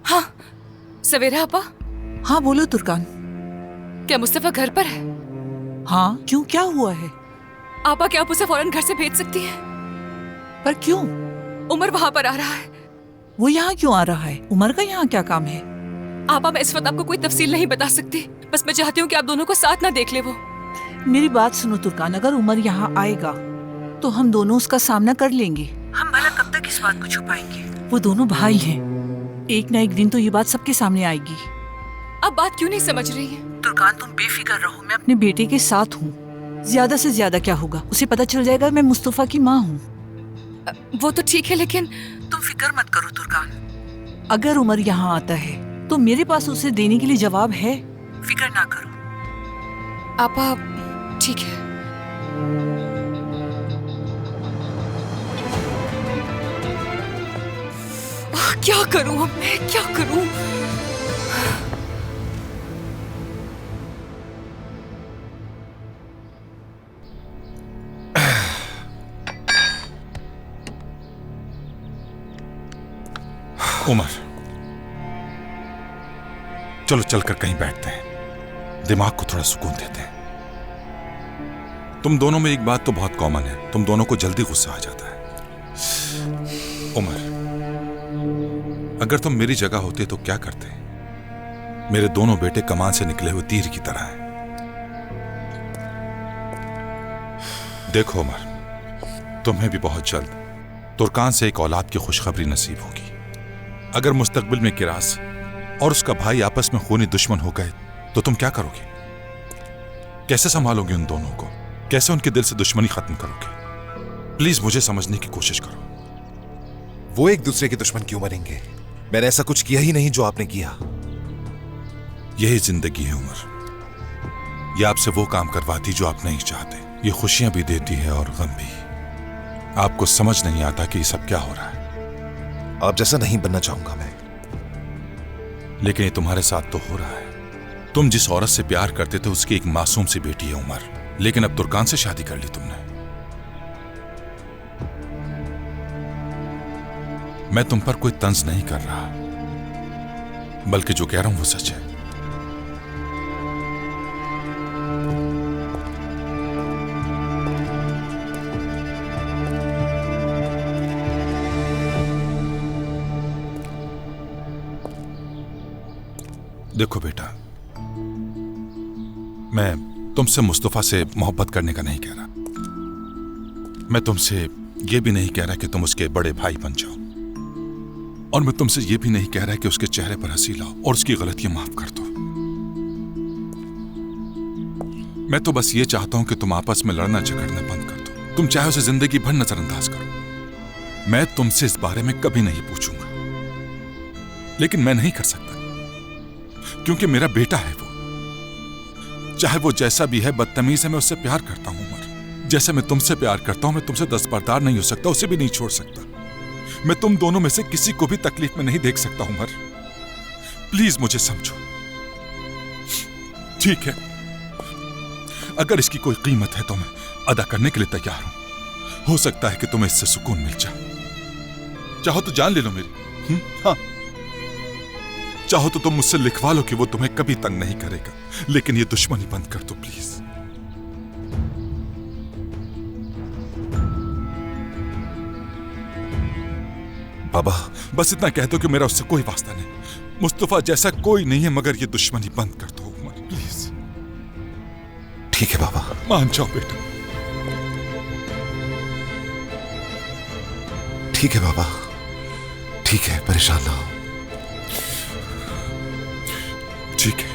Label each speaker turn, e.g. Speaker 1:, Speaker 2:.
Speaker 1: हाँ सवेरा आपा,
Speaker 2: हाँ बोलो तुर्कान।
Speaker 1: क्या मुस्तफा घर पर है?
Speaker 2: हाँ क्यों, क्या हुआ है?
Speaker 1: आपा क्या आप उसे फौरन घर से भेज सकती हैं?
Speaker 2: पर क्यों?
Speaker 1: उमर वहाँ पर आ रहा है।
Speaker 2: वो यहाँ क्यों आ रहा है? उमर का यहाँ क्या काम है?
Speaker 1: आपा मैं इस वक्त आपको कोई तफसील नहीं बता सकती, बस मैं चाहती हूँ कि आप दोनों को साथ ना देख ले वो।
Speaker 2: मेरी बात सुनो तुर्कान, अगर उमर यहाँ आएगा तो हम दोनों उसका सामना कर लेंगे। हम भला कब तक इस बात को छुपाएंगे? वो दोनों भाई हैं, एक ना एक दिन तो ये बात सबके सामने आएगी।
Speaker 1: आप बात क्यों नहीं समझ रही हैं?
Speaker 2: तुर्कान तुम बेफिक्र रहो, मैं अपने बेटे के साथ हूँ। ज्यादा से ज्यादा क्या होगा, उसे पता चल जाएगा मैं मुस्तफा की माँ हूँ।
Speaker 1: वो तो ठीक है, लेकिन
Speaker 2: तुम फिक्र मत करो तुर्कान, अगर उमर यहाँ आता है तो मेरे पास उसे देने के लिए जवाब है, फिक्र ना करो।
Speaker 1: आपा ठीक है। क्या करूं अब मैं, क्या करूं?
Speaker 3: उमर, चलो चलकर कहीं बैठते हैं, दिमाग को थोड़ा सुकून देते हैं। तुम दोनों में एक बात तो बहुत कॉमन है, तुम दोनों को जल्दी गुस्सा आ जाता है। उमर, अगर तुम मेरी जगह होते तो क्या करते? मेरे दोनों बेटे कमान से निकले हुए तीर की तरह हैं। देखो उमर, तुम्हें भी बहुत जल्द तुर्कान से एक औलाद की खुशखबरी नसीब होगी। अगर मुस्तकबिल में किरास और उसका भाई आपस में खूनी दुश्मन हो गए तो तुम क्या करोगे? कैसे संभालोगे उन दोनों को? कैसे उनके दिल से दुश्मनी खत्म करोगे? प्लीज मुझे समझने की कोशिश करो।
Speaker 4: वो एक दूसरे के दुश्मन क्यों बनेंगे? मैंने ऐसा कुछ किया ही नहीं जो आपने किया।
Speaker 3: यही जिंदगी है उमर, ये आपसे वो काम करवाती जो आप नहीं चाहते। ये खुशियां भी देती है और गम भी। आपको समझ नहीं आता कि ये सब क्या हो रहा है।
Speaker 4: आप जैसा नहीं बनना चाहूंगा मैं,
Speaker 3: लेकिन ये तुम्हारे साथ तो हो रहा है। तुम जिस औरत से प्यार करते थे उसकी एक मासूम सी बेटी है उमर, लेकिन अब तुर्कान से शादी कर ली तुमने। मैं तुम पर कोई तंज नहीं कर रहा, बल्कि जो कह रहा हूं वो सच है। देखो बेटा, मैं तुमसे मुस्तफा से मोहब्बत करने का नहीं कह रहा। मैं तुमसे यह भी नहीं कह रहा कि तुम उसके बड़े भाई बन जाओ, और मैं तुमसे यह भी नहीं कह रहा कि उसके चेहरे पर हंसी लाओ और उसकी गलतियां माफ कर दो। मैं तो बस ये चाहता हूं कि तुम आपस में लड़ना झगड़ना बंद कर दो। तुम चाहे उसे जिंदगी भर नजरअंदाज करो। मैं तुमसे इस बारे में कभी नहीं पूछूंगा, लेकिन मैं नहीं कर सकता क्योंकि मेरा बेटा है वो। चाहे वो जैसा भी है, बदतमीज है, मैं उससे प्यार करता हूं उमर। जैसे मैं तुमसे प्यार करता हूं, मैं तुमसे दस्तबरदार नहीं हो सकता, उसे भी नहीं छोड़ सकता। मैं तुम दोनों में से किसी को भी तकलीफ में नहीं देख सकता उमर। प्लीज मुझे समझो। ठीक है, अगर इसकी कोई कीमत है तो मैं अदा करने के लिए तैयार हूं। हो सकता है कि तुम्हें इससे सुकून मिल जाए। चाहो तो जान ले लो मेरी। हाँ, चाहो तो तुम मुझसे लिखवा लो कि वो तुम्हें कभी तंग नहीं करेगा, लेकिन ये दुश्मनी बंद कर दो प्लीज।
Speaker 4: बाबा
Speaker 3: बस इतना कह दो कि मेरा उससे कोई वास्ता नहीं। मुस्तफा जैसा कोई नहीं है, मगर ये दुश्मनी बंद कर दो उमर, प्लीज।
Speaker 4: ठीक है बाबा।
Speaker 3: मान जाओ बेटा।
Speaker 4: ठीक है बाबा, ठीक है, परेशान ना हो।
Speaker 3: ठीक है।